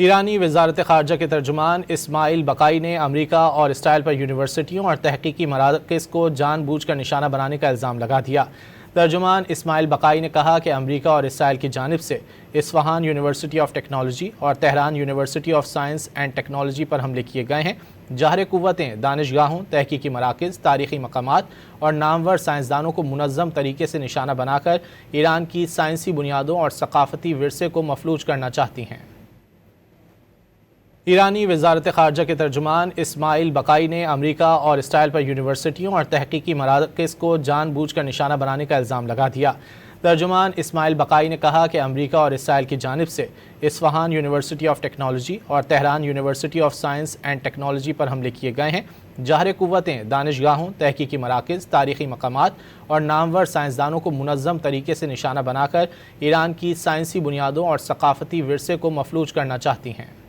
ایرانی وزارت خارجہ کے ترجمان اسماعیل بقائی نے امریکہ اور اسرائیل پر یونیورسٹیوں اور تحقیقی مراکز کو جان بوجھ کر نشانہ بنانے کا الزام لگا دیا۔ ترجمان اسماعیل بقائی نے کہا کہ امریکہ اور اسرائیل کی جانب سے اصفہان یونیورسٹی آف ٹیکنالوجی اور تہران university of science and technology پر حملے کیے گئے ہیں۔ جاہر قوتیں دانشگاہوں، تحقیقی مراکز، تاریخی مقامات اور نامور سائنسدانوں کو منظم طریقے سے نشانہ بنا کر ایران کی سائنسی بنیادوں اور ثقافتی ورثے کو مفلوج کرنا چاہتی ہیں۔ ایرانی وزارت خارجہ کے ترجمان اسماعیل بقائی نے امریکہ اور اسرائیل پر یونیورسٹیوں اور تحقیقی مراکز کو جان بوجھ کر نشانہ بنانے کا الزام لگا دیا۔ ترجمان اسماعیل بقائی نے کہا کہ امریکہ اور اسرائیل کی جانب سے اصفہان یونیورسٹی آف ٹیکنالوجی اور تہران university of science and technology پر حملے کیے گئے ہیں۔ جاہر قوتیں دانشگاہوں، تحقیقی مراکز، تاریخی مقامات اور نامور سائنسدانوں کو منظم طریقے سے نشانہ بنا کر ایران کی سائنسی بنیادوں اور ثقافتی ورثے کو مفلوج کرنا چاہتی ہیں۔